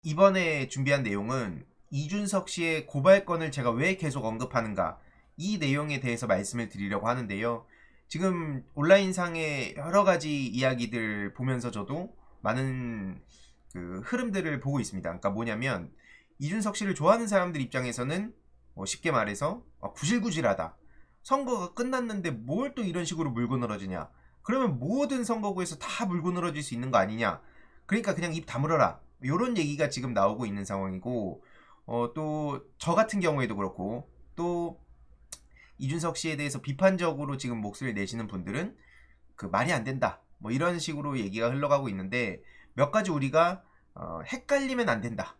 이번에 준비한 내용은 이준석 씨의 고발건을 제가 왜 계속 언급하는가, 이 내용에 대해서 말씀을 드리려고 하는데요. 지금 온라인상의 여러 가지 이야기들 보면서 저도 많은 그 흐름들을 보고 있습니다. 그러니까 뭐냐면, 이준석 씨를 좋아하는 사람들 입장에서는 쉽게 말해서 구질구질하다. 선거가 끝났는데 뭘 또 이런 식으로 물고 늘어지냐. 그러면 모든 선거구에서 다 물고 늘어질 수 있는 거 아니냐. 그러니까 그냥 입 다물어라. 이런 얘기가 지금 나오고 있는 상황이고, 또 저 같은 경우에도 그렇고, 또 이준석 씨에 대해서 비판적으로 지금 목소리를 내시는 분들은 그 말이 안 된다, 뭐 이런 식으로 얘기가 흘러가고 있는데, 몇 가지 우리가 헷갈리면 안 된다,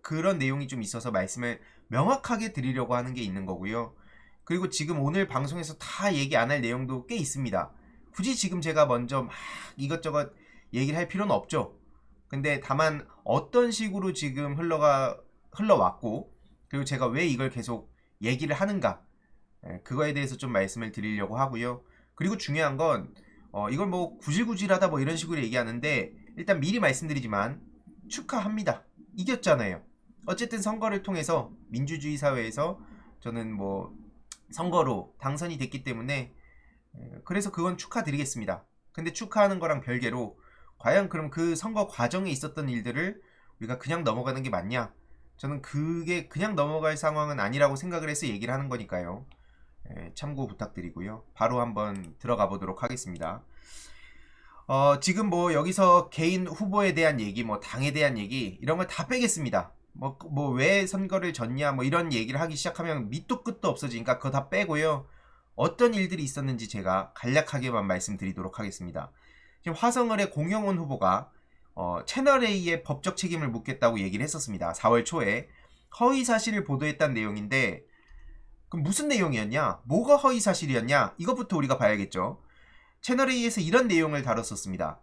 그런 내용이 좀 있어서 말씀을 명확하게 드리려고 하는 게 있는 거고요. 그리고 지금 오늘 방송에서 다 얘기 안 할 내용도 꽤 있습니다. 굳이 지금 제가 먼저 막 이것저것 얘기를 할 필요는 없죠. 근데 다만 어떤 식으로 지금 흘러왔고, 그리고 제가 왜 이걸 계속 얘기를 하는가, 그거에 대해서 좀 말씀을 드리려고 하고요. 그리고 중요한 건 이걸 뭐 구질구질하다 뭐 이런 식으로 얘기하는데, 일단 미리 말씀드리지만 축하합니다. 이겼잖아요. 어쨌든 선거를 통해서 민주주의 사회에서 저는 뭐 선거로 당선이 됐기 때문에, 그래서 그건 축하드리겠습니다. 근데 축하하는 거랑 별개로, 과연 그럼 그 선거 과정에 있었던 일들을 우리가 그냥 넘어가는 게 맞냐? 저는 그게 그냥 넘어갈 상황은 아니라고 생각을 해서 얘기를 하는 거니까요. 참고 부탁드리고요. 바로 한번 들어가 보도록 하겠습니다. 지금 뭐 여기서 개인 후보에 대한 얘기, 뭐 당에 대한 얘기, 이런 걸 다 빼겠습니다. 뭐 왜 선거를 졌냐, 뭐 이런 얘기를 하기 시작하면 밑도 끝도 없어지니까 그거 다 빼고요. 어떤 일들이 있었는지 제가 간략하게만 말씀드리도록 하겠습니다. 지금 화성을의 공영원 후보가 채널A의 법적 책임을 묻겠다고 얘기를 했었습니다. 4월 초에 허위 사실을 보도했다는 내용인데, 그럼 무슨 내용이었냐? 뭐가 허위 사실이었냐? 이것부터 우리가 봐야겠죠. 채널A에서 이런 내용을 다뤘었습니다.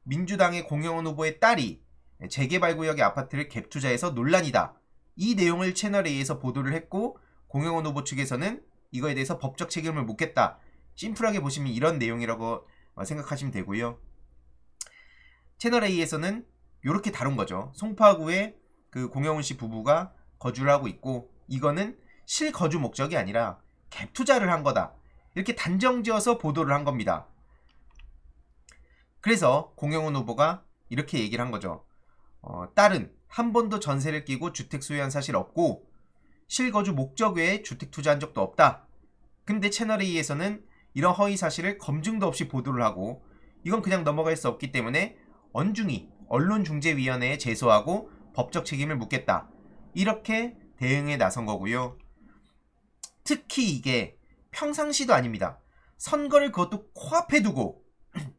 민주당의 공영원 후보의 딸이 재개발구역의 아파트를 갭투자해서 논란이다. 이 내용을 채널A에서 보도를 했고, 공영원 후보 측에서는 이거에 대해서 법적 책임을 묻겠다. 심플하게 보시면 이런 내용이라고 생각하시면 되고요. 채널A에서는 이렇게 다룬 거죠. 송파구에 그 공영훈 씨 부부가 거주를 하고 있고, 이거는 실거주 목적이 아니라 갭 투자를 한 거다, 이렇게 단정지어서 보도를 한 겁니다. 그래서 공영훈 후보가 이렇게 얘기를 한 거죠. 딸은 한 번도 전세를 끼고 주택 소유한 사실 없고, 실거주 목적 외에 주택 투자한 적도 없다. 근데 채널A에서는 이런 허위 사실을 검증도 없이 보도를 하고, 이건 그냥 넘어갈 수 없기 때문에 언중히 언론중재위원회에 제소하고 법적 책임을 묻겠다, 이렇게 대응에 나선 거고요. 특히 이게 평상시도 아닙니다. 선거를 그것도 코앞에 두고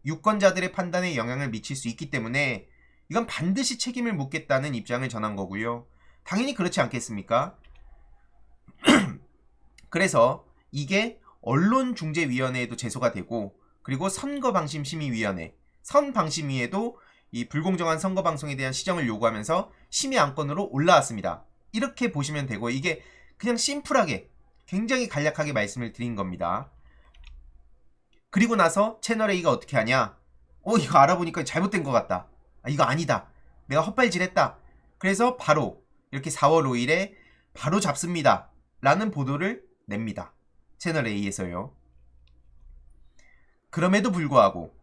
유권자들의 판단에 영향을 미칠 수 있기 때문에 이건 반드시 책임을 묻겠다는 입장을 전한 거고요. 당연히 그렇지 않겠습니까? 그래서 이게 언론중재위원회에도 제소가 되고, 그리고 선거방심심의위원회, 선방심위에도 이 불공정한 선거방송에 대한 시정을 요구하면서 심의 안건으로 올라왔습니다. 이렇게 보시면 되고, 이게 그냥 심플하게 굉장히 간략하게 말씀을 드린 겁니다. 그리고 나서 채널A가 어떻게 하냐? 이거 알아보니까 잘못된 것 같다. 이거 아니다. 내가 헛발질했다. 그래서 바로 이렇게 4월 5일에 바로 잡습니다 라는 보도를 냅니다. 채널A에서요. 그럼에도 불구하고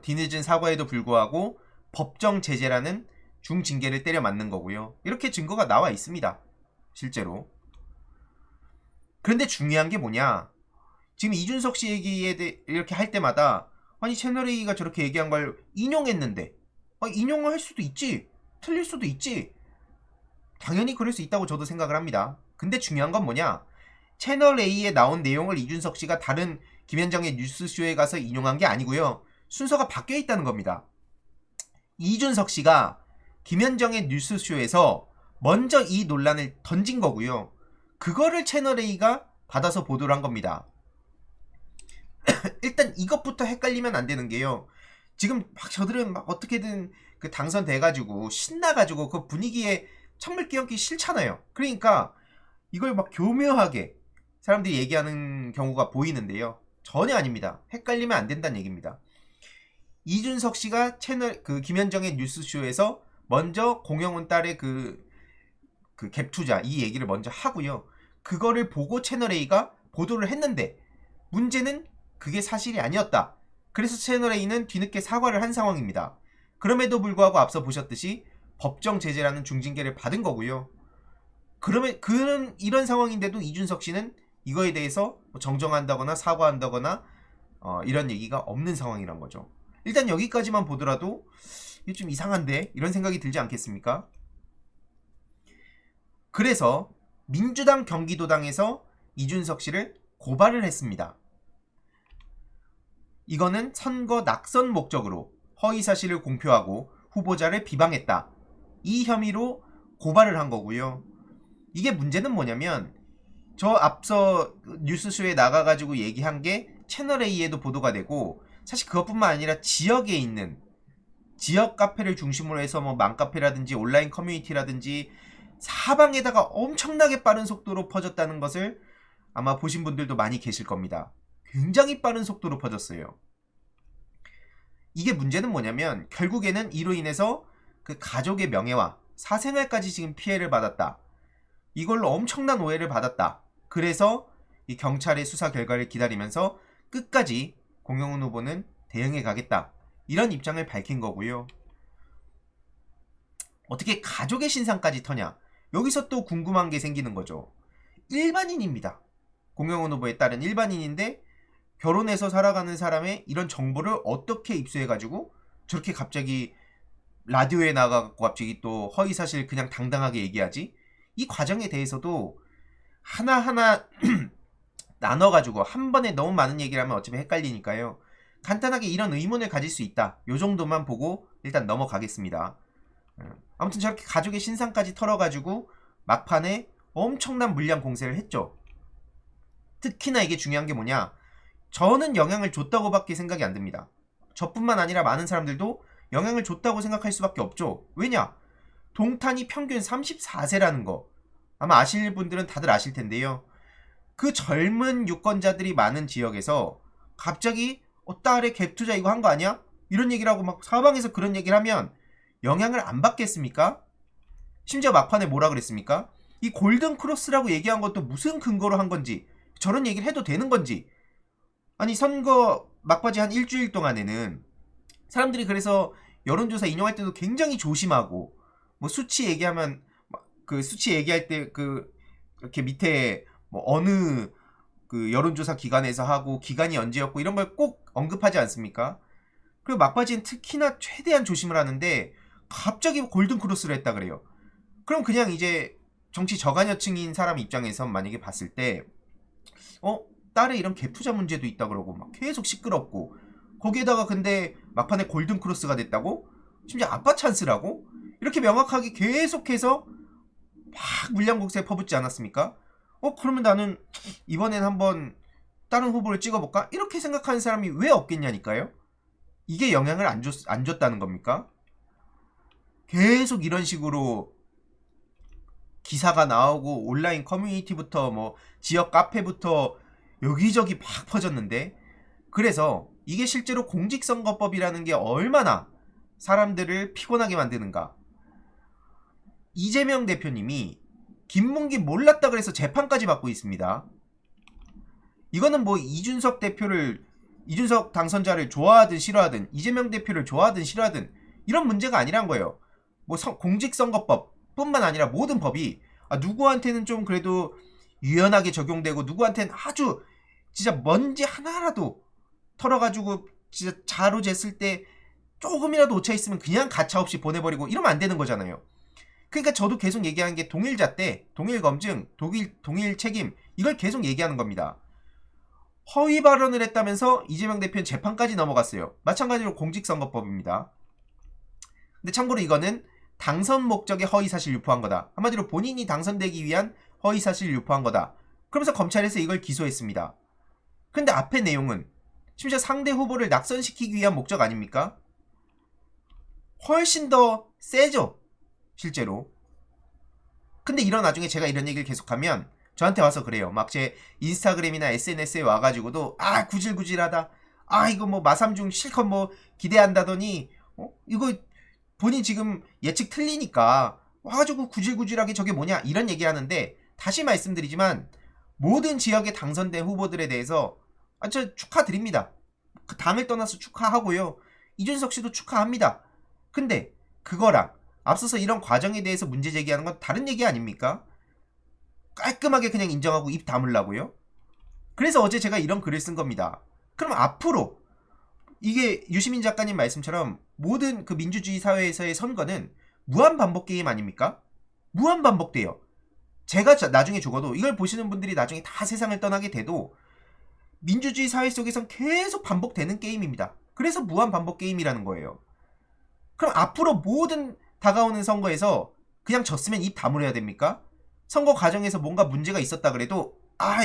뒤늦은 사과에도 불구하고 법정 제재라는 중징계를 때려 맞는 거고요. 이렇게 증거가 나와 있습니다. 실제로. 그런데 중요한 게 뭐냐? 지금 이준석 씨 얘기에 대해 이렇게 할 때마다, 아니 채널A가 저렇게 얘기한 걸 인용했는데, 인용을 할 수도 있지, 틀릴 수도 있지, 당연히 그럴 수 있다고 저도 생각을 합니다. 근데 중요한 건 뭐냐? 채널A에 나온 내용을 이준석 씨가 다른 김현정의 뉴스쇼에 가서 인용한 게 아니고요. 순서가 바뀌어 있다는 겁니다. 이준석 씨가 김현정의 뉴스쇼에서 먼저 이 논란을 던진 거고요. 그거를 채널A가 받아서 보도를 한 겁니다. 일단 이것부터 헷갈리면 안 되는 게요. 지금 막 저들은 막 어떻게든 그 당선돼가지고 신나가지고 그 분위기에 찬물 끼얹기 싫잖아요. 그러니까 이걸 막 교묘하게 사람들이 얘기하는 경우가 보이는데요. 전혀 아닙니다. 헷갈리면 안 된다는 얘기입니다. 이준석 씨가 채널 그 김현정의 뉴스쇼에서 먼저 공영훈 딸의 그 갭 투자 이 얘기를 먼저 하고요. 그거를 보고 채널A가 보도를 했는데 문제는 그게 사실이 아니었다. 그래서 채널A는 뒤늦게 사과를 한 상황입니다. 그럼에도 불구하고 앞서 보셨듯이 법정 제재라는 중징계를 받은 거고요. 그러면 이런 상황인데도 이준석 씨는 이거에 대해서 정정한다거나 사과한다거나 이런 얘기가 없는 상황이란 거죠. 일단 여기까지만 보더라도 이게 좀 이상한데 이런 생각이 들지 않겠습니까? 그래서 민주당 경기도당에서 이준석 씨를 고발을 했습니다. 이거는 선거 낙선 목적으로 허위사실을 공표하고 후보자를 비방했다. 이 혐의로 고발을 한 거고요. 이게 문제는 뭐냐면 저 앞서 뉴스쇼에 나가가지고 얘기한 게 채널A에도 보도가 되고 사실 그것뿐만 아니라 지역에 있는 지역 카페를 중심으로 해서 뭐 맘카페라든지 온라인 커뮤니티라든지 사방에다가 엄청나게 빠른 속도로 퍼졌다는 것을 아마 보신 분들도 많이 계실 겁니다. 굉장히 빠른 속도로 퍼졌어요. 이게 문제는 뭐냐면 결국에는 이로 인해서 그 가족의 명예와 사생활까지 지금 피해를 받았다. 이걸로 엄청난 오해를 받았다. 그래서 이 경찰의 수사 결과를 기다리면서 끝까지 공영훈 후보는 대응해 가겠다. 이런 입장을 밝힌 거고요. 어떻게 가족의 신상까지 터냐? 여기서 또 궁금한 게 생기는 거죠. 일반인입니다. 공영훈 후보에 따른 일반인인데 결혼해서 살아가는 사람의 이런 정보를 어떻게 입수해가지고 저렇게 갑자기 라디오에 나가고 갑자기 또 허위사실 그냥 당당하게 얘기하지? 이 과정에 대해서도 하나하나 나눠가지고 한 번에 너무 많은 얘기를 하면 어차피 헷갈리니까요. 간단하게 이런 의문을 가질 수 있다. 요 정도만 보고 일단 넘어가겠습니다. 아무튼 저렇게 가족의 신상까지 털어가지고 막판에 엄청난 물량 공세를 했죠. 특히나 이게 중요한 게 뭐냐? 저는 영향을 줬다고밖에 생각이 안 듭니다. 저뿐만 아니라 많은 사람들도 영향을 줬다고 생각할 수밖에 없죠. 왜냐? 동탄이 평균 34세라는 거 아마 아실 분들은 다들 아실 텐데요. 그 젊은 유권자들이 많은 지역에서 갑자기 딸의 갭투자 이거 한 거 아니야? 이런 얘기를 하고 막 사방에서 그런 얘기를 하면 영향을 안 받겠습니까? 심지어 막판에 뭐라 그랬습니까? 이 골든 크로스라고 얘기한 것도 무슨 근거로 한 건지 저런 얘기를 해도 되는 건지 아니 선거 막바지 한 일주일 동안에는 사람들이 그래서 여론조사 인용할 때도 굉장히 조심하고 뭐 수치 얘기하면 그 수치 얘기할 때 그 이렇게 밑에 뭐 어느 그 여론조사 기관에서 하고 기간이 언제였고 이런 걸 꼭 언급하지 않습니까? 그리고 막바지엔 특히나 최대한 조심을 하는데 갑자기 골든 크로스를 했다 그래요. 그럼 그냥 이제 정치 저간여층인 사람 입장에서 만약에 봤을 때 딸에 이런 갭투자 문제도 있다 그러고 막 계속 시끄럽고 거기에다가 근데 막판에 골든 크로스가 됐다고? 심지어 아빠 찬스라고? 이렇게 명확하게 계속해서 막 물량 공세에 퍼붓지 않았습니까? 그러면 나는 이번엔 한번 다른 후보를 찍어볼까? 이렇게 생각하는 사람이 왜 없겠냐니까요? 이게 영향을 안 줬다는 겁니까? 계속 이런 식으로 기사가 나오고 온라인 커뮤니티부터 뭐 지역 카페부터 여기저기 막 퍼졌는데 그래서 이게 실제로 공직선거법이라는 게 얼마나 사람들을 피곤하게 만드는가. 이재명 대표님이 김문기 몰랐다 그래서 재판까지 받고 있습니다. 이거는 뭐 이준석 당선자를 좋아하든 싫어하든 이재명 대표를 좋아하든 싫어하든 이런 문제가 아니란 거예요. 뭐 공직선거법 뿐만 아니라 모든 법이 누구한테는 좀 그래도 유연하게 적용되고 누구한테는 아주 진짜 먼지 하나라도 털어가지고 진짜 자로 쟀을 때 조금이라도 오차 있으면 그냥 가차없이 보내버리고 이러면 안 되는 거잖아요. 그러니까 저도 계속 얘기하는 게 동일잣대, 동일검증, 동일 책임 이걸 계속 얘기하는 겁니다. 허위 발언을 했다면서 이재명 대표는 재판까지 넘어갔어요. 마찬가지로 공직선거법입니다. 근데 참고로 이거는 당선 목적의 허위사실 유포한 거다. 한마디로 본인이 당선되기 위한 허위사실 유포한 거다. 그러면서 검찰에서 이걸 기소했습니다. 근데 앞의 내용은 심지어 상대 후보를 낙선시키기 위한 목적 아닙니까? 훨씬 더 세죠. 실제로. 근데 이런 와중에 제가 이런 얘기를 계속하면 저한테 와서 그래요. 막 제 인스타그램이나 SNS에 와가지고도 구질구질하다. 이거 뭐 마삼중 실컷 뭐 기대한다더니 이거 본인 지금 예측 틀리니까 와가지고 구질구질하게 저게 뭐냐 이런 얘기 하는데, 다시 말씀드리지만 모든 지역에 당선된 후보들에 대해서 저 축하드립니다. 그 당을 떠나서 축하하고요. 이준석 씨도 축하합니다. 근데 그거랑 앞서서 이런 과정에 대해서 문제 제기하는 건 다른 얘기 아닙니까? 깔끔하게 그냥 인정하고 입 다물라고요? 그래서 어제 제가 이런 글을 쓴 겁니다. 그럼 앞으로 이게 유시민 작가님 말씀처럼 모든 그 민주주의 사회에서의 선거는 무한 반복 게임 아닙니까? 무한 반복돼요. 제가 나중에 죽어도, 이걸 보시는 분들이 나중에 다 세상을 떠나게 돼도 민주주의 사회 속에선 계속 반복되는 게임입니다. 그래서 무한 반복 게임이라는 거예요. 그럼 앞으로 모든 다가오는 선거에서 그냥 졌으면 입 다물어야 됩니까? 선거 과정에서 뭔가 문제가 있었다 그래도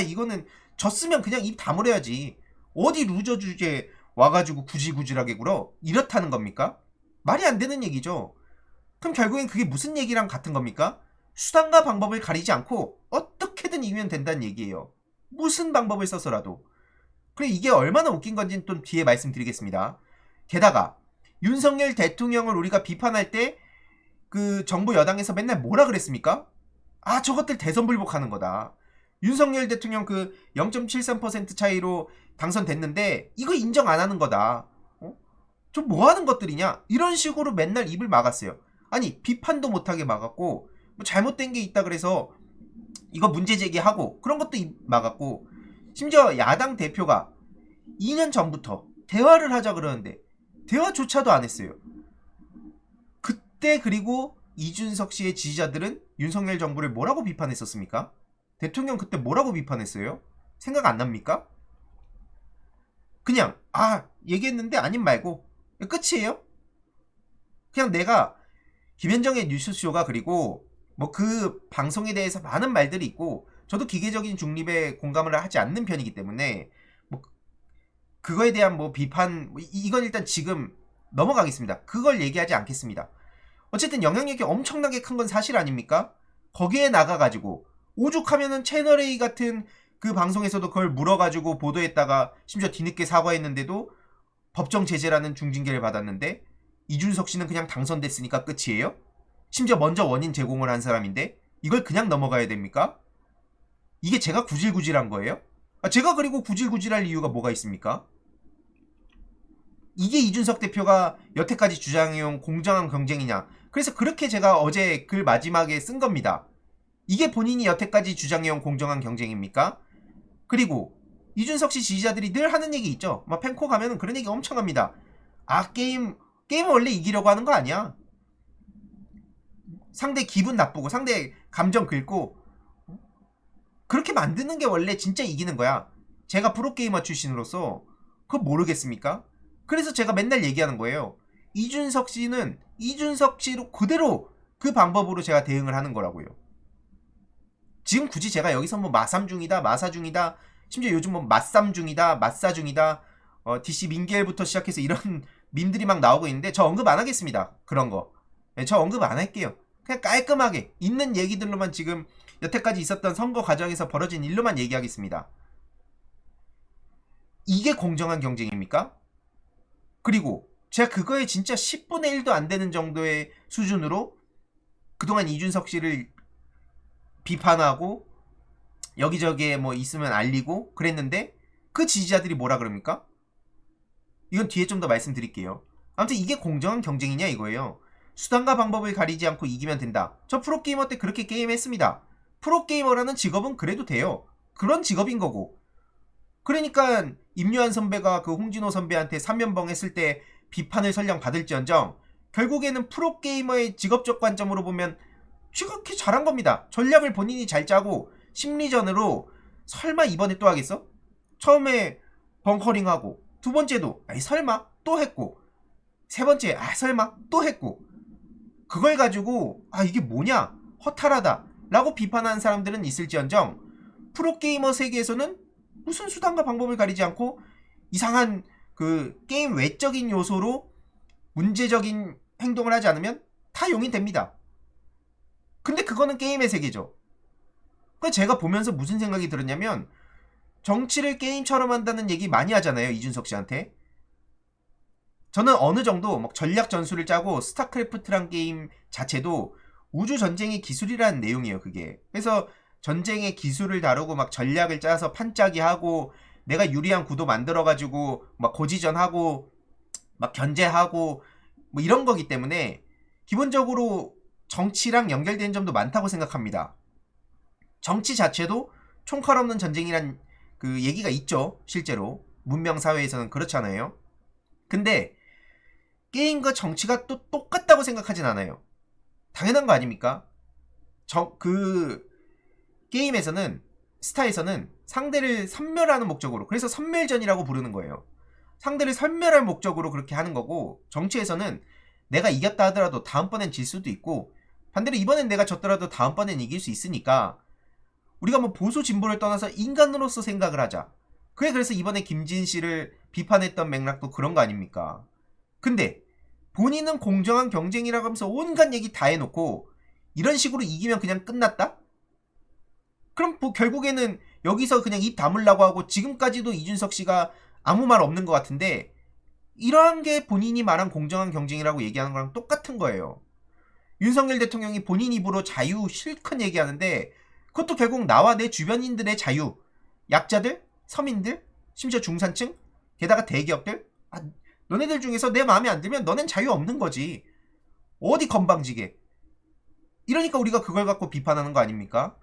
이거는 졌으면 그냥 입 다물어야지. 어디 루저 주제 와가지고 구질구질하게 굴어? 이렇다는 겁니까? 말이 안 되는 얘기죠. 그럼 결국엔 그게 무슨 얘기랑 같은 겁니까? 수단과 방법을 가리지 않고 어떻게든 이기면 된다는 얘기예요. 무슨 방법을 써서라도. 그래, 이게 얼마나 웃긴 건지는 또 뒤에 말씀드리겠습니다. 게다가 윤석열 대통령을 우리가 비판할 때 그 정부 여당에서 맨날 뭐라 그랬습니까? 저것들 대선불복하는 거다. 윤석열 대통령 그 0.73% 차이로 당선됐는데 이거 인정 안 하는 거다. 좀 뭐 하는 것들이냐? 이런 식으로 맨날 입을 막았어요. 아니, 비판도 못하게 막았고, 뭐 잘못된 게 있다 그래서 이거 문제 제기하고 그런 것도 막았고, 심지어 야당 대표가 2년 전부터 대화를 하자 그러는데 대화조차도 안 했어요. 그때 그리고 이준석 씨의 지지자들은 윤석열 정부를 뭐라고 비판했었습니까? 대통령 그때 뭐라고 비판했어요? 생각 안 납니까? 그냥 얘기했는데 아님 말고 끝이에요? 그냥 내가 김현정의 뉴스쇼가, 그리고 뭐 그 방송에 대해서 많은 말들이 있고, 저도 기계적인 중립에 공감을 하지 않는 편이기 때문에 뭐 그거에 대한 뭐 비판, 이건 일단 지금 넘어가겠습니다. 그걸 얘기하지 않겠습니다. 어쨌든 영향력이 엄청나게 큰 건 사실 아닙니까? 거기에 나가가지고 오죽하면은 채널A 같은 그 방송에서도 그걸 물어가지고 보도했다가 심지어 뒤늦게 사과했는데도 법정 제재라는 중징계를 받았는데, 이준석 씨는 그냥 당선됐으니까 끝이에요? 심지어 먼저 원인 제공을 한 사람인데 이걸 그냥 넘어가야 됩니까? 이게 제가 구질구질한 거예요? 제가 그리고 구질구질할 이유가 뭐가 있습니까? 이게 이준석 대표가 여태까지 주장해온 공정한 경쟁이냐? 그래서 그렇게 제가 어제 글 마지막에 쓴 겁니다. 이게 본인이 여태까지 주장해온 공정한 경쟁입니까? 그리고 이준석 씨 지지자들이 늘 하는 얘기 있죠. 막 펜코 가면은 그런 얘기 엄청 합니다. 게임은 원래 이기려고 하는 거 아니야. 상대 기분 나쁘고 상대 감정 긁고 그렇게 만드는 게 원래 진짜 이기는 거야. 제가 프로게이머 출신으로서 그거 모르겠습니까? 그래서 제가 맨날 얘기하는 거예요. 이준석 씨는 이준석 씨로 그대로 그 방법으로 제가 대응을 하는 거라고요. 지금 굳이 제가 여기서 뭐 마삼 중이다, 마사 중이다, 심지어 요즘 뭐 맛삼 중이다, 맛사 중이다, DC 민겔부터 시작해서 이런 밈들이 막 나오고 있는데 저 언급 안 하겠습니다. 그런 거. 저 언급 안 할게요. 그냥 깔끔하게 있는 얘기들로만, 지금 여태까지 있었던 선거 과정에서 벌어진 일로만 얘기하겠습니다. 이게 공정한 경쟁입니까? 그리고 제가 그거에 진짜 10분의 1도 안 되는 정도의 수준으로 그동안 이준석 씨를 비판하고 여기저기에 뭐 있으면 알리고 그랬는데 그 지지자들이 뭐라 그럽니까? 이건 뒤에 좀 더 말씀드릴게요. 아무튼 이게 공정한 경쟁이냐 이거예요. 수단과 방법을 가리지 않고 이기면 된다. 저 프로게이머 때 그렇게 게임했습니다. 프로게이머라는 직업은 그래도 돼요. 그런 직업인 거고. 그러니까 임요한 선배가 그 홍진호 선배한테 3연봉 했을 때 비판을 설령 받을지언정 결국에는 프로게이머의 직업적 관점으로 보면 지극히 잘한 겁니다. 전략을 본인이 잘 짜고 심리전으로 설마 이번에 또 하겠어? 처음에 벙커링하고 두 번째도 설마 또 했고 세 번째 설마 또 했고 그걸 가지고 이게 뭐냐 허탈하다 라고 비판하는 사람들은 있을지언정 프로게이머 세계에서는 무슨 수단과 방법을 가리지 않고 이상한 그 게임 외적인 요소로 문제적인 행동을 하지 않으면 다 용인됩니다. 근데 그거는 게임의 세계죠. 그래서 제가 보면서 무슨 생각이 들었냐면 정치를 게임처럼 한다는 얘기 많이 하잖아요. 이준석 씨한테. 저는 어느 정도 막 전략 전술을 짜고 스타크래프트란 게임 자체도 우주 전쟁의 기술이라는 내용이에요, 그게. 그래서 전쟁의 기술을 다루고 막 전략을 짜서 판짜기 하고 내가 유리한 구도 만들어 가지고 막 고지전하고 막 견제하고 뭐 이런 거기 때문에 기본적으로 정치랑 연결된 점도 많다고 생각합니다. 정치 자체도 총칼 없는 전쟁이란 그 얘기가 있죠, 실제로. 문명 사회에서는 그렇잖아요. 근데 게임과 정치가 또 똑같다고 생각하진 않아요. 당연한 거 아닙니까? 그 게임에서는 스타에서는 상대를 섬멸하는 목적으로, 그래서 섬멸전이라고 부르는 거예요. 상대를 섬멸할 목적으로 그렇게 하는 거고, 정치에서는 내가 이겼다 하더라도 다음번엔 질 수도 있고, 반대로 이번엔 내가 졌더라도 다음번엔 이길 수 있으니까 우리가 뭐 보수 진보를 떠나서 인간으로서 생각을 하자. 그래서 이번에 김진 씨를 비판했던 맥락도 그런 거 아닙니까? 근데 본인은 공정한 경쟁이라고 하면서 온갖 얘기 다 해놓고 이런 식으로 이기면 그냥 끝났다? 그럼 뭐 결국에는 여기서 그냥 입 다물라고 하고, 지금까지도 이준석 씨가 아무 말 없는 것 같은데 이러한 게 본인이 말한 공정한 경쟁이라고 얘기하는 거랑 똑같은 거예요. 윤석열 대통령이 본인 입으로 자유 실컷 얘기하는데 그것도 결국 나와 내 주변인들의 자유, 약자들, 서민들, 심지어 중산층, 게다가 대기업들, 너네들 중에서 내 마음에 안 들면 너넨 자유 없는 거지. 어디 건방지게. 이러니까 우리가 그걸 갖고 비판하는 거 아닙니까?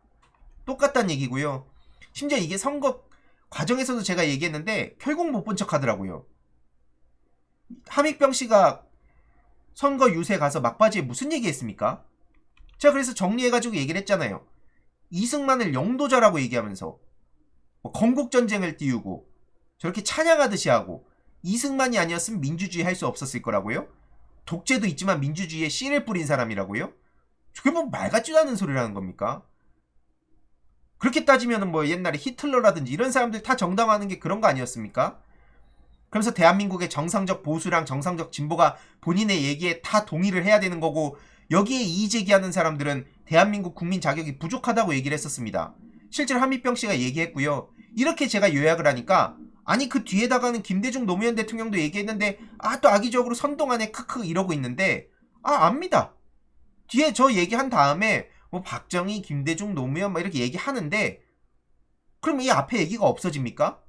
똑같다는 얘기고요. 심지어 이게 선거 과정에서도 제가 얘기했는데 결국 못 본 척 하더라고요. 함익병 씨가 선거 유세 가서 막바지에 무슨 얘기했습니까? 제가 그래서 정리해가지고 얘기를 했잖아요. 이승만을 영도자라고 얘기하면서 뭐 건국전쟁을 띄우고 저렇게 찬양하듯이 하고, 이승만이 아니었으면 민주주의 할 수 없었을 거라고요? 독재도 있지만 민주주의에 씨를 뿌린 사람이라고요? 그게 뭐 말 같지도 않은 소리라는 겁니까? 그렇게 따지면 뭐 옛날에 히틀러라든지 이런 사람들 다 정당화하는 게 그런 거 아니었습니까? 그러면서 대한민국의 정상적 보수랑 정상적 진보가 본인의 얘기에 다 동의를 해야 되는 거고, 여기에 이의제기하는 사람들은 대한민국 국민 자격이 부족하다고 얘기를 했었습니다. 실제로 함익병 씨가 얘기했고요. 이렇게 제가 요약을 하니까 아니 그 뒤에다가는 김대중 노무현 대통령도 얘기했는데 또 악의적으로 선동하네 크크 이러고 있는데, 압니다. 뒤에 저 얘기한 다음에 뭐 박정희, 김대중, 노무현 막 이렇게 얘기하는데 그럼 이 앞에 얘기가 없어집니까?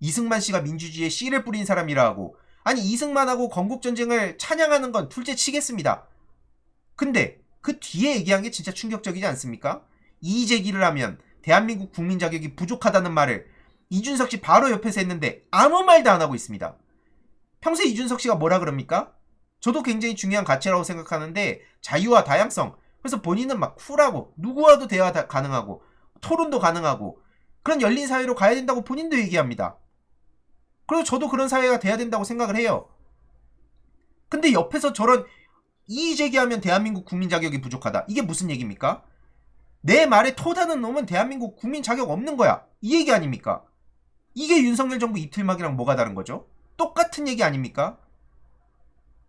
이승만 씨가 민주주의에 씨를 뿌린 사람이라 하고, 아니 이승만하고 건국전쟁을 찬양하는 건 둘째 치겠습니다. 근데 그 뒤에 얘기한 게 진짜 충격적이지 않습니까? 이의제기를 하면 대한민국 국민 자격이 부족하다는 말을 이준석 씨 바로 옆에서 했는데 아무 말도 안 하고 있습니다. 평소에 이준석 씨가 뭐라 그럽니까? 저도 굉장히 중요한 가치라고 생각하는데 자유와 다양성, 그래서 본인은 막 쿨하고 누구와도 대화 가능하고 토론도 가능하고 그런 열린 사회로 가야 된다고 본인도 얘기합니다. 그리고 저도 그런 사회가 돼야 된다고 생각을 해요. 근데 옆에서 저런 이의제기하면 대한민국 국민 자격이 부족하다, 이게 무슨 얘기입니까? 내 말에 토다는 놈은 대한민국 국민 자격 없는 거야, 이 얘기 아닙니까? 이게 윤석열 정부 이틀막이랑 뭐가 다른 거죠? 똑같은 얘기 아닙니까?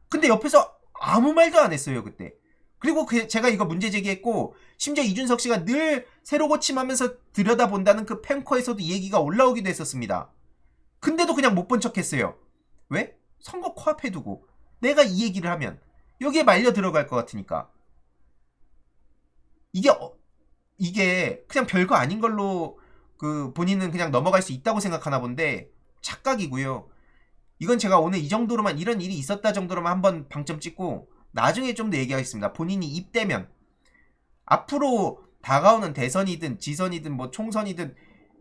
근데 옆에서 아무 말도 안 했어요 그때. 그리고 제가 이거 문제 제기했고, 심지어 이준석 씨가 늘 새로 고침하면서 들여다본다는 그 펜코에서도 이 얘기가 올라오기도 했었습니다. 근데도 그냥 못 본 척 했어요. 왜? 선거 코앞에 두고 내가 이 얘기를 하면 여기에 말려 들어갈 것 같으니까. 이게 그냥 별거 아닌 걸로 그 본인은 그냥 넘어갈 수 있다고 생각하나 본데 착각이고요. 이건 제가 오늘 이 정도로만, 이런 일이 있었다 정도로만 한번 방점 찍고 나중에 좀 더 얘기하겠습니다. 본인이 입대면 앞으로 다가오는 대선이든 지선이든 뭐 총선이든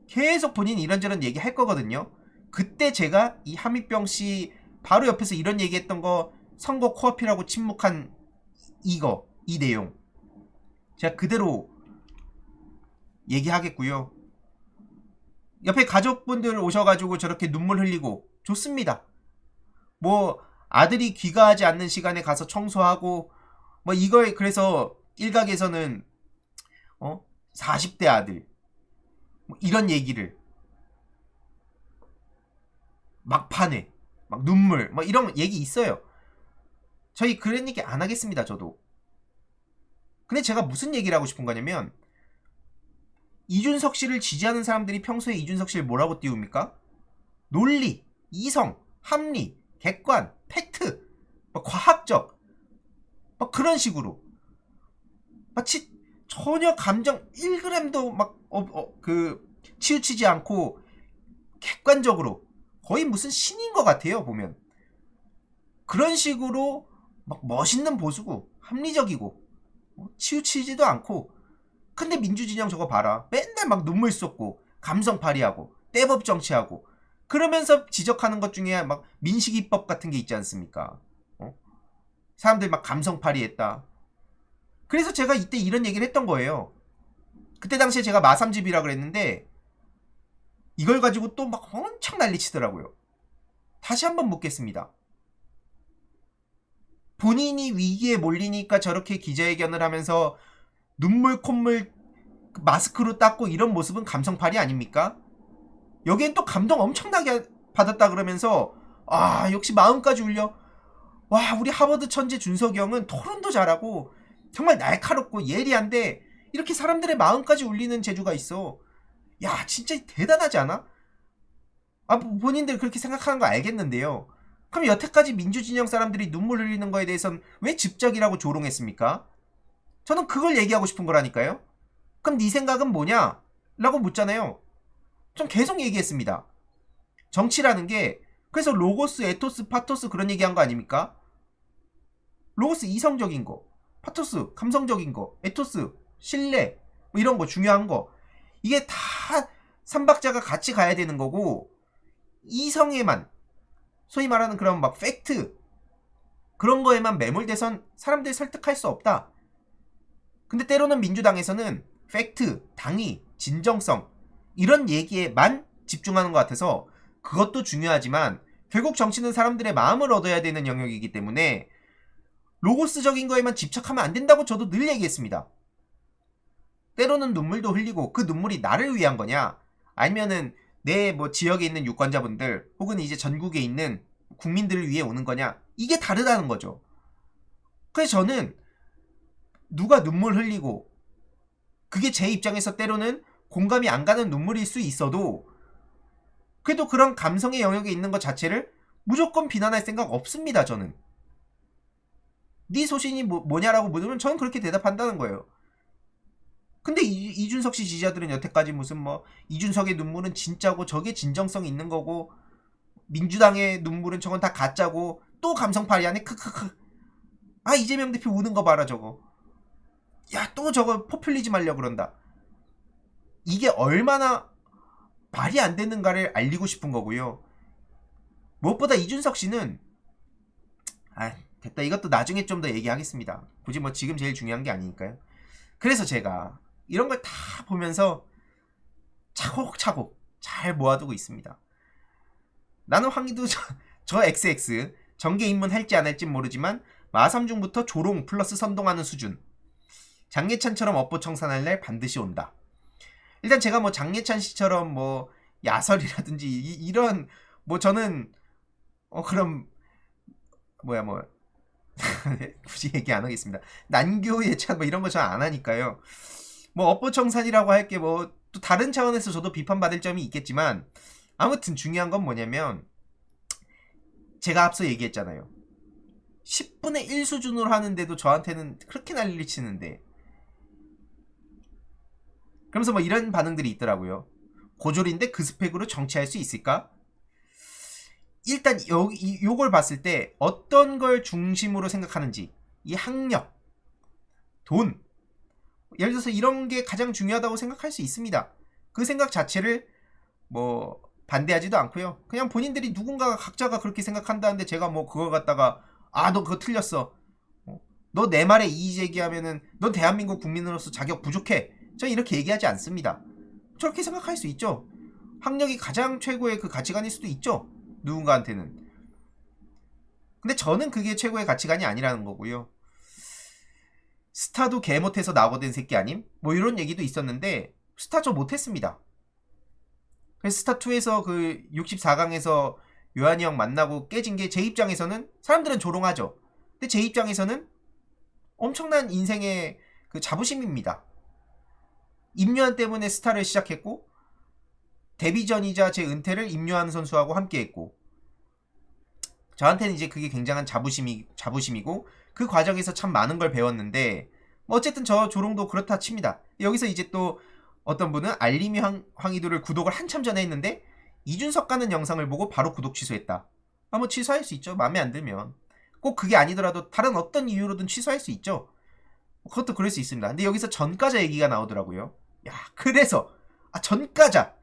계속 본인이 이런저런 얘기 할 거거든요. 그때 제가 이 함익병 씨 바로 옆에서 이런 얘기했던 거, 선거 코앞이라고 침묵한 이 내용 제가 그대로 얘기하겠고요. 옆에 가족분들 오셔가지고 저렇게 눈물 흘리고 좋습니다. 뭐 아들이 귀가하지 않는 시간에 가서 청소하고 뭐 이걸, 그래서 일각에서는 40대 아들 뭐 이런 얘기를 막판에 막 눈물 뭐 이런 얘기 있어요. 저희 그런 얘기 안 하겠습니다. 저도. 근데 제가 무슨 얘기를 하고 싶은 거냐면, 이준석 씨를 지지하는 사람들이 평소에 이준석 씨를 뭐라고 띄웁니까? 논리, 이성, 합리, 객관, 팩트, 뭐 과학적, 막 그런 식으로 마치 전혀 감정 1g도 막 치우치지 않고 객관적으로 거의 무슨 신인 것 같아요. 보면 그런 식으로 막 멋있는 보수고 합리적이고 치우치지도 않고. 근데 민주진영 저거 봐라, 맨날 막 눈물 쏟고 감성 발휘하고 떼법 정치하고 그러면서 지적하는 것 중에 막 민식이법 같은 게 있지 않습니까? 사람들 막 감성 발휘했다. 그래서 제가 이때 이런 얘기를 했던 거예요. 그때 당시에 제가 마3집이라 그랬는데 이걸 가지고 또 막 엄청 난리치더라고요. 다시 한번 묻겠습니다. 본인이 위기에 몰리니까 저렇게 기자회견을 하면서 눈물 콧물 마스크로 닦고 이런 모습은 감성팔이 아닙니까? 여기엔 또 감동 엄청나게 받았다 그러면서 역시 마음까지 울려. 와, 우리 하버드 천재 준석영은 토론도 잘하고 정말 날카롭고 예리한데 이렇게 사람들의 마음까지 울리는 재주가 있어. 야, 진짜 대단하지 않아? 본인들 그렇게 생각하는 거 알겠는데요. 그럼 여태까지 민주진영 사람들이 눈물 흘리는 거에 대해서는 왜 집적이라고 조롱했습니까? 저는 그걸 얘기하고 싶은 거라니까요. 그럼 네 생각은 뭐냐? 라고 묻잖아요. 전 계속 얘기했습니다. 정치라는 게 그래서 로고스, 에토스, 파토스 그런 얘기한 거 아닙니까? 로고스 이성적인 거, 파토스 감성적인 거, 에토스 신뢰 뭐 이런 거 중요한 거, 이게 다 삼박자가 같이 가야 되는 거고, 이성에만 소위 말하는 그런 막 팩트 그런 거에만 매몰돼선 사람들 설득할 수 없다. 근데 때로는 민주당에서는 팩트, 당위, 진정성 이런 얘기에만 집중하는 것 같아서 그것도 중요하지만 결국 정치는 사람들의 마음을 얻어야 되는 영역이기 때문에 로고스적인 거에만 집착하면 안 된다고 저도 늘 얘기했습니다. 때로는 눈물도 흘리고 그 눈물이 나를 위한 거냐, 아니면은 내 뭐 지역에 있는 유권자분들 혹은 이제 전국에 있는 국민들을 위해 오는 거냐, 이게 다르다는 거죠. 그래서 저는 누가 눈물 흘리고 그게 제 입장에서 때로는 공감이 안 가는 눈물일 수 있어도 그래도 그런 감성의 영역에 있는 것 자체를 무조건 비난할 생각 없습니다. 저는 네 소신이 뭐냐라고 물으면 저는 그렇게 대답한다는 거예요. 근데 이준석 씨 지지자들은 여태까지 무슨 뭐 이준석의 눈물은 진짜고 저게 진정성이 있는 거고 민주당의 눈물은 저건 다 가짜고 또 감성팔이 안에 크크크. 이재명 대표 우는 거 봐라 저거. 야, 또 저거 포퓰리즘 하려고 그런다. 이게 얼마나 말이 안 되는가를 알리고 싶은 거고요. 무엇보다 이준석 씨는 됐다, 이것도 나중에 좀 더 얘기하겠습니다. 굳이 뭐 지금 제일 중요한 게 아니니까요. 그래서 제가 이런 걸 다 보면서 차곡차곡 잘 모아두고 있습니다. 나는 황희도 저 XX 정계 입문할지 안 할지 모르지만 마3중부터 조롱 플러스 선동하는 수준. 장예찬처럼 업보 청산할 날 반드시 온다. 일단 제가 뭐 장예찬 씨처럼 뭐 야설이라든지 이런 뭐 저는 그럼 굳이 얘기 안 하겠습니다. 난교 예찬 뭐 이런 거 저 안 하니까요. 뭐 업보 청산이라고 할 게 뭐 또 다른 차원에서 저도 비판받을 점이 있겠지만 아무튼 중요한 건 뭐냐면 제가 앞서 얘기했잖아요. 10분의 1 수준으로 하는데도 저한테는 그렇게 난리를 치는데, 그러면서 뭐 이런 반응들이 있더라고요. 고졸인데 그 스펙으로 정치할 수 있을까? 일단 요걸 봤을 때 어떤 걸 중심으로 생각하는지, 이 학력, 돈, 예를 들어서 이런 게 가장 중요하다고 생각할 수 있습니다. 그 생각 자체를 뭐 반대하지도 않고요. 그냥 본인들이 누군가가 각자가 그렇게 생각한다는데 제가 뭐 그걸 갖다가 너 그거 틀렸어, 너 내 말에 이의 제기하면은 넌 대한민국 국민으로서 자격 부족해, 저는 이렇게 얘기하지 않습니다. 저렇게 생각할 수 있죠. 학력이 가장 최고의 그 가치관일 수도 있죠, 누군가한테는. 근데 저는 그게 최고의 가치관이 아니라는 거고요. 스타도 개 못해서 나고된 새끼 아님? 뭐 이런 얘기도 있었는데 스타 저 못했습니다. 그래서 스타2에서 그 64강에서 요한이 형 만나고 깨진 게 제 입장에서는 사람들은 조롱하죠. 근데 제 입장에서는 엄청난 인생의 그 자부심입니다. 임요한 때문에 스타를 시작했고 데뷔전이자 제 은퇴를 임요한 선수하고 함께 했고, 저한테는 이제 그게 굉장한 자부심이고 그 과정에서 참 많은 걸 배웠는데 뭐 어쨌든 저 조롱도 그렇다 칩니다. 여기서 이제 또 어떤 분은 알림이 황희도를 구독을 한참 전에 했는데 이준석 가는 영상을 보고 바로 구독 취소했다. 뭐 취소할 수 있죠. 마음에 안 들면. 꼭 그게 아니더라도 다른 어떤 이유로든 취소할 수 있죠. 그것도 그럴 수 있습니다. 근데 여기서 전과자 얘기가 나오더라고요. 야, 그래서 전과자.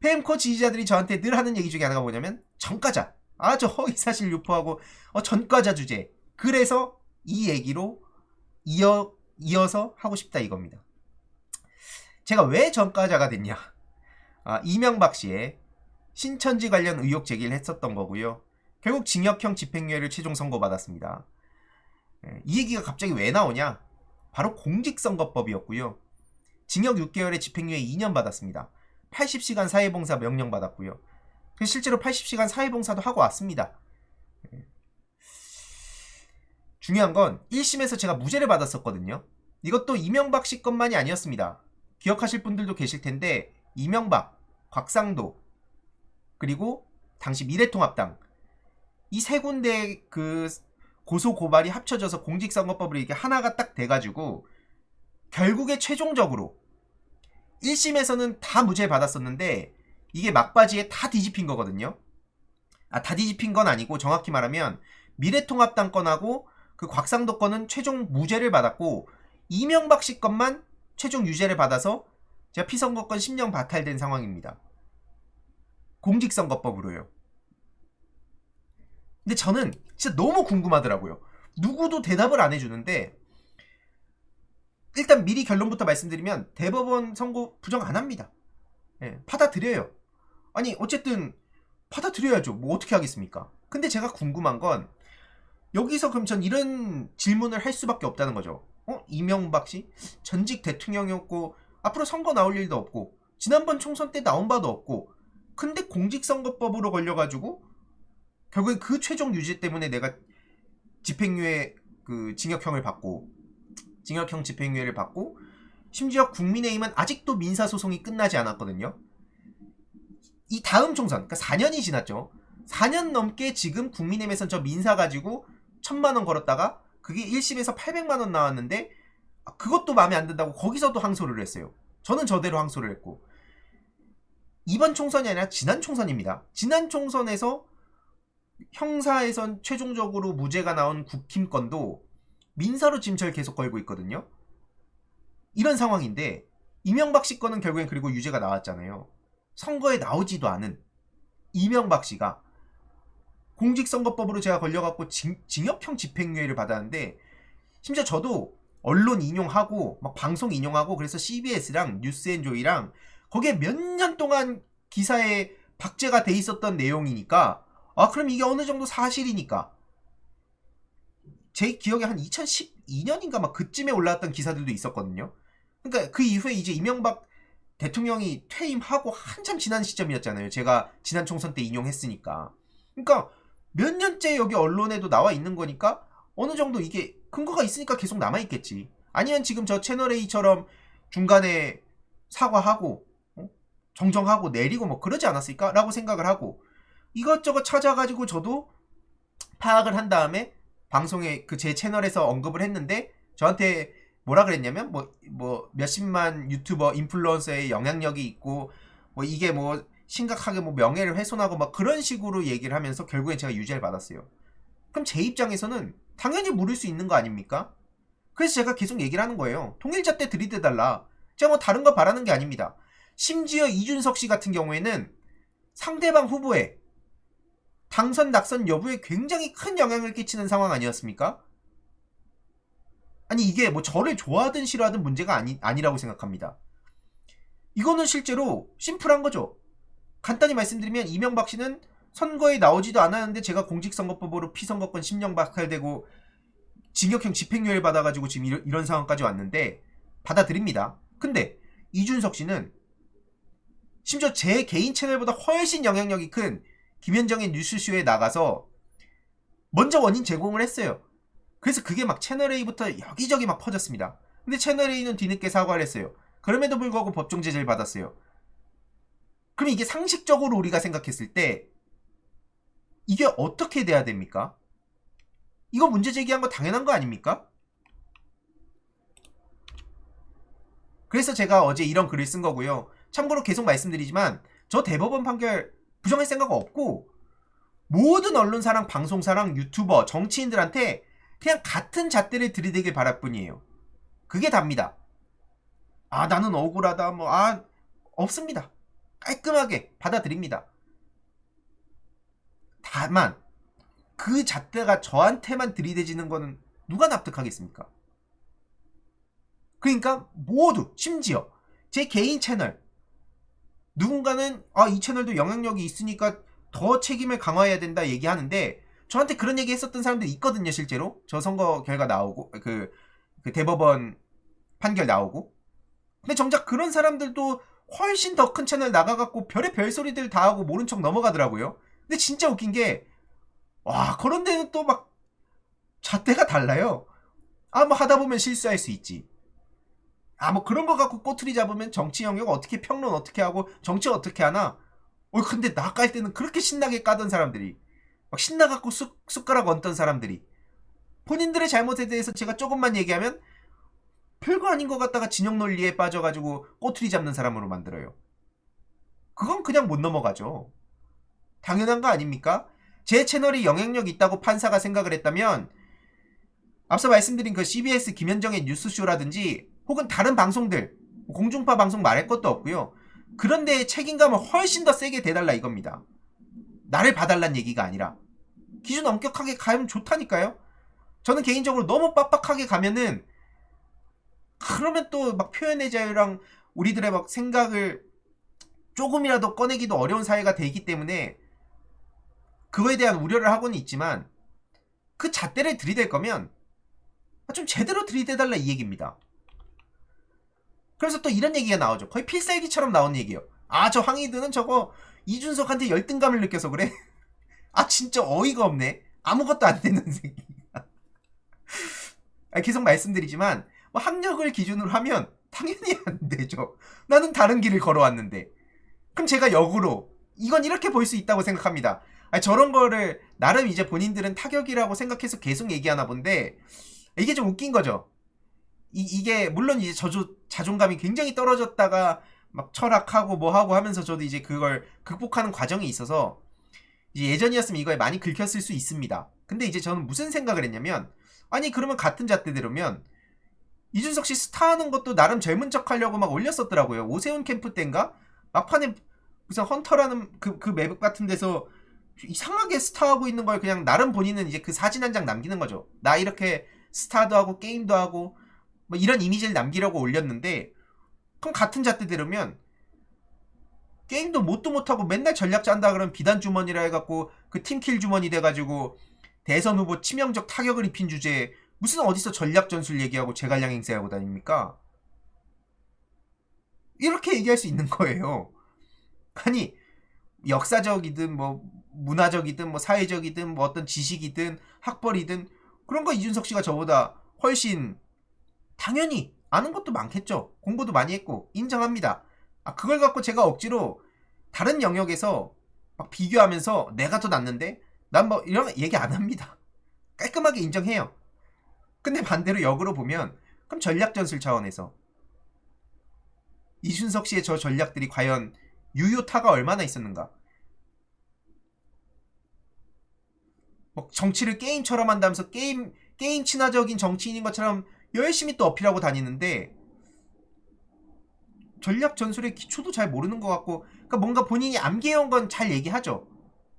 펜코 지지자들이 저한테 늘 하는 얘기 중에 하나가 뭐냐면 전과자. 저 허위사실 유포하고 전과자 주제. 그래서 이 얘기로 이어서 하고 싶다 이겁니다. 제가 왜 전과자가 됐냐. 이명박 씨의 신천지 관련 의혹 제기를 했었던 거고요. 결국 징역형 집행유예를 최종 선고받았습니다. 이 얘기가 갑자기 왜 나오냐? 바로 공직선거법이었고요. 징역 6개월에 집행유예 2년 받았습니다. 80시간 사회봉사 명령 받았고요. 실제로 80시간 사회봉사도 하고 왔습니다. 중요한 건 1심에서 제가 무죄를 받았었거든요. 이것도 이명박 씨 것만이 아니었습니다. 기억하실 분들도 계실 텐데 이명박, 곽상도, 그리고 당시 미래통합당 이 세 군데 그 고소 고발이 합쳐져서 공직선거법으로 이게 하나가 딱 돼가지고 결국에 최종적으로 1심에서는 다 무죄를 받았었는데 이게 막바지에 다 뒤집힌 거거든요. 다 뒤집힌 건 아니고 정확히 말하면 미래통합당 건하고 그 곽상도 건은 최종 무죄를 받았고 이명박 씨 건만 최종 유죄를 받아서 제가 피선거권 10년 박탈된 상황입니다. 공직선거법으로요. 근데 저는 진짜 너무 궁금하더라고요. 누구도 대답을 안 해주는데 일단 미리 결론부터 말씀드리면 대법원 선고 부정 안 합니다. 받아들여요. 아니 어쨌든 받아들여야죠. 뭐 어떻게 하겠습니까? 근데 제가 궁금한 건 여기서 그럼 전 이런 질문을 할 수밖에 없다는 거죠. 이명박 씨 전직 대통령이었고 앞으로 선거 나올 일도 없고 지난번 총선 때 나온 바도 없고 근데 공직선거법으로 걸려가지고 결국엔 그 최종 유죄 때문에 내가 집행유예 그 징역형 집행유예를 받고 심지어 국민의힘은 아직도 민사소송이 끝나지 않았거든요. 이 다음 총선, 그러니까 4년이 지났죠. 4년 넘게 지금 국민의힘에선 저 민사 가지고 1,000만원 걸었다가 그게 1심에서 800만원 나왔는데 그것도 마음에 안 든다고 거기서도 항소를 했어요. 저는 저대로 항소를 했고 이번 총선이 아니라 지난 총선입니다. 지난 총선에서 형사에선 최종적으로 무죄가 나온 국힘 건도 민사로 지금 저를 계속 걸고 있거든요. 이런 상황인데 이명박 씨 거는 결국엔 그리고 유죄가 나왔잖아요. 선거에 나오지도 않은 이명박 씨가 공직선거법으로 제가 걸려갖고 징역형 집행유예를 받았는데 심지어 저도 언론 인용하고 막 방송 인용하고 그래서 CBS랑 뉴스앤조이랑 거기에 몇 년 동안 기사에 박제가 돼 있었던 내용이니까 그럼 이게 어느 정도 사실이니까 제 기억에 한 2012년인가 막 그쯤에 올라왔던 기사들도 있었거든요. 그러니까 그 이후에 이제 이명박 대통령이 퇴임하고 한참 지난 시점이었잖아요. 제가 지난 총선 때 인용했으니까. 그러니까 몇 년째 여기 언론에도 나와 있는 거니까 어느 정도 이게 근거가 있으니까 계속 남아있겠지. 아니면 지금 저 채널A처럼 중간에 사과하고 정정하고 내리고 뭐 그러지 않았을까? 라고 생각을 하고 이것저것 찾아가지고 저도 파악을 한 다음에 방송에 그 제 채널에서 언급을 했는데 저한테 뭐라 그랬냐면 뭐 몇십만 유튜버 인플루언서의 영향력이 있고 뭐 이게 뭐 심각하게 뭐 명예를 훼손하고 막 그런 식으로 얘기를 하면서 결국엔 제가 유죄를 받았어요. 그럼 제 입장에서는 당연히 물을 수 있는 거 아닙니까? 그래서 제가 계속 얘기를 하는 거예요. 통일자 때 들이대달라. 제가 뭐 다른 거 바라는 게 아닙니다. 심지어 이준석 씨 같은 경우에는 상대방 후보의 당선 낙선 여부에 굉장히 큰 영향을 끼치는 상황 아니었습니까? 아니 이게 뭐 저를 좋아하든 싫어하든 문제가 아니라고 생각합니다. 이거는 실제로 심플한 거죠. 간단히 말씀드리면 이명박 씨는 선거에 나오지도 않았는데 제가 공직선거법으로 피선거권 10년 박탈되고 징역형 집행유예를 받아가지고 지금 이런 상황까지 왔는데 받아들입니다. 근데 이준석 씨는 심지어 제 개인 채널보다 훨씬 영향력이 큰 김현정의 뉴스쇼에 나가서 먼저 원인 제공을 했어요. 그래서 그게 막 채널A부터 여기저기 막 퍼졌습니다. 근데 채널A는 뒤늦게 사과를 했어요. 그럼에도 불구하고 법정 제재를 받았어요. 그럼 이게 상식적으로 우리가 생각했을 때 이게 어떻게 돼야 됩니까? 이거 문제 제기한 거 당연한 거 아닙니까? 그래서 제가 어제 이런 글을 쓴 거고요. 참고로 계속 말씀드리지만 저 대법원 판결 부정할 생각 없고 모든 언론사랑 방송사랑 유튜버, 정치인들한테 그냥 같은 잣대를 들이대길 바랄 뿐이에요. 그게 답니다. 아, 나는 억울하다. 없습니다. 깔끔하게 받아들입니다. 다만 그 잣대가 저한테만 들이대지는 거는 누가 납득하겠습니까? 그러니까 모두, 심지어 제 개인 채널, 누군가는 이 채널도 영향력이 있으니까 더 책임을 강화해야 된다 얘기하는데, 저한테 그런 얘기 했었던 사람들이 있거든요. 실제로 저 선거 결과 나오고 그 대법원 판결 나오고. 근데 정작 그런 사람들도 훨씬 더 큰 채널 나가갖고 별의 별소리들 다 하고 모른 척 넘어가더라고요. 근데 진짜 웃긴 게, 와, 그런 데는 또 막 잣대가 달라요. 뭐 하다 보면 실수할 수 있지. 뭐 그런 거 갖고 꼬투리 잡으면 정치 영역 어떻게 평론 어떻게 하고 정치 어떻게 하나. 근데 나 깔 때는 그렇게 신나게 까던 사람들이, 막 신나갖고 숟가락 얹던 사람들이, 본인들의 잘못에 대해서 제가 조금만 얘기하면 별거 아닌 것 같다가 진영 논리에 빠져가지고 꼬투리 잡는 사람으로 만들어요. 그건 그냥 못 넘어가죠. 당연한 거 아닙니까? 제 채널이 영향력 있다고 판사가 생각을 했다면 앞서 말씀드린 그 CBS 김현정의 뉴스쇼라든지 혹은 다른 방송들, 공중파 방송 말할 것도 없고요. 그런데 책임감을 훨씬 더 세게 대달라 이겁니다. 나를 봐달란 얘기가 아니라 기준 엄격하게 가면 좋다니까요. 저는 개인적으로 너무 빡빡하게 가면은, 그러면 또 막 표현의 자유랑 우리들의 막 생각을 조금이라도 꺼내기도 어려운 사회가 되기 때문에 그거에 대한 우려를 하고는 있지만, 그 잣대를 들이댈 거면 좀 제대로 들이대달라 이 얘기입니다. 그래서 또 이런 얘기가 나오죠. 거의 필살기처럼 나오는 얘기예요. 저 황희드는 저거 이준석한테 열등감을 느껴서 그래? 진짜 어이가 없네. 아무것도 안 되는 새끼. 계속 말씀드리지만 학력을 기준으로 하면 당연히 안 되죠. 나는 다른 길을 걸어왔는데. 그럼 제가 역으로 이건 이렇게 볼 수 있다고 생각합니다. 저런 거를 나름 이제 본인들은 타격이라고 생각해서 계속 얘기하나 본데, 이게 좀 웃긴 거죠. 이게 물론 이제 자존감이 굉장히 떨어졌다가 막 철학하고 뭐하고 하면서 저도 이제 그걸 극복하는 과정이 있어서 이제 예전이었으면 이거에 많이 긁혔을 수 있습니다. 근데 이제 저는 무슨 생각을 했냐면, 그러면 같은 잣대대로면 이준석 씨 스타하는 것도 나름 젊은 척 하려고 막 올렸었더라고요. 오세훈 캠프 때인가? 막판에 무슨 헌터라는 그 맵 같은 데서 이상하게 스타하고 있는 걸 그냥 나름 본인은 이제 그 사진 한 장 남기는 거죠. 나 이렇게 스타도 하고 게임도 하고 뭐 이런 이미지를 남기려고 올렸는데, 그럼 같은 잣대대로면 게임도 뭣도 못하고 맨날 전략 짠다 그러면 비단 주머니라 해갖고 그 팀킬 주머니 돼가지고 대선 후보 치명적 타격을 입힌 주제에 무슨 어디서 전략 전술 얘기하고 제갈량 행세하고 다닙니까? 이렇게 얘기할 수 있는 거예요. 역사적이든 뭐 문화적이든 뭐 사회적이든 뭐 어떤 지식이든 학벌이든 그런 거 이준석 씨가 저보다 훨씬 당연히 아는 것도 많겠죠. 공부도 많이 했고 인정합니다. 그걸 갖고 제가 억지로 다른 영역에서 막 비교하면서 내가 더 낫는데 난 뭐 이런 얘기 안 합니다. 깔끔하게 인정해요. 근데 반대로 역으로 보면, 그럼 전략전술 차원에서 이준석 씨의 저 전략들이 과연 유효타가 얼마나 있었는가? 뭐 정치를 게임처럼 한다면서 게임 친화적인 정치인인 것처럼 열심히 또 어필하고 다니는데 전략 전술의 기초도 잘 모르는 것 같고, 그러니까 뭔가 본인이 암기해온 건 잘 얘기하죠.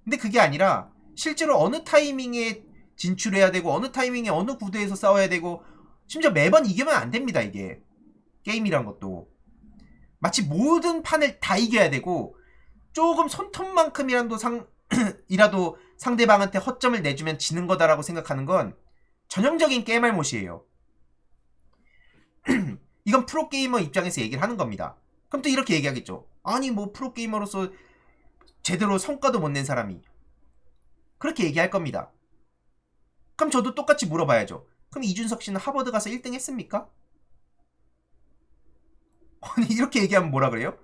근데 그게 아니라 실제로 어느 타이밍에 진출해야 되고 어느 타이밍에 어느 구도에서 싸워야 되고, 심지어 매번 이기면 안 됩니다. 이게 게임이란 것도 마치 모든 판을 다 이겨야 되고 조금 손톱만큼이라도 이라도 상대방한테 허점을 내주면 지는 거다라고 생각하는 건 전형적인 깨말못이에요. 이건 프로게이머 입장에서 얘기를 하는 겁니다. 그럼 또 이렇게 얘기하겠죠. 뭐 프로게이머로서 제대로 성과도 못 낸 사람이 그렇게 얘기할 겁니다. 그럼 저도 똑같이 물어봐야죠. 그럼 이준석 씨는 하버드 가서 1등 했습니까? 이렇게 얘기하면 뭐라 그래요?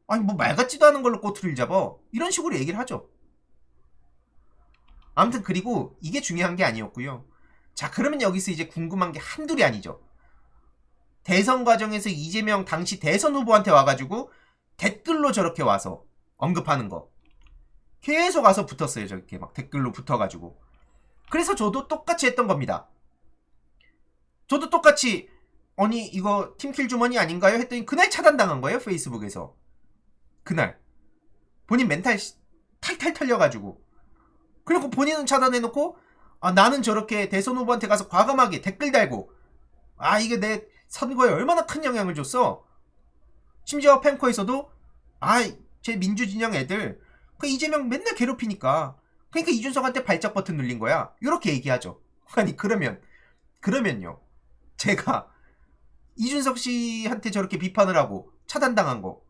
뭐 말 같지도 않은 걸로 꼬투리를 잡아. 이런 식으로 얘기를 하죠. 아무튼 그리고 이게 중요한 게 아니었고요. 자, 그러면 여기서 이제 궁금한 게 한둘이 아니죠. 대선 과정에서 이재명 당시 대선 후보한테 와가지고 댓글로 저렇게 와서 언급하는 거. 계속 와서 붙었어요. 저렇게 막 댓글로 붙어가지고. 그래서 저도 똑같이 했던 겁니다. 저도 똑같이 아니 이거 팀킬 주머니 아닌가요? 했더니 그날 차단당한 거예요. 페이스북에서. 그날. 본인 멘탈 탈탈 털려가지고. 그리고 본인은 차단해놓고 아 나는 저렇게 대선 후보한테 가서 과감하게 댓글 달고 아 이게 내 선거에 얼마나 큰 영향을 줬어. 심지어 펜코에서도 아 제 민주진영 애들 그 이재명 맨날 괴롭히니까 그러니까 이준석한테 발작 버튼 눌린 거야. 이렇게 얘기하죠. 아니 그러면요. 제가 이준석 씨한테 저렇게 비판을 하고 차단당한 거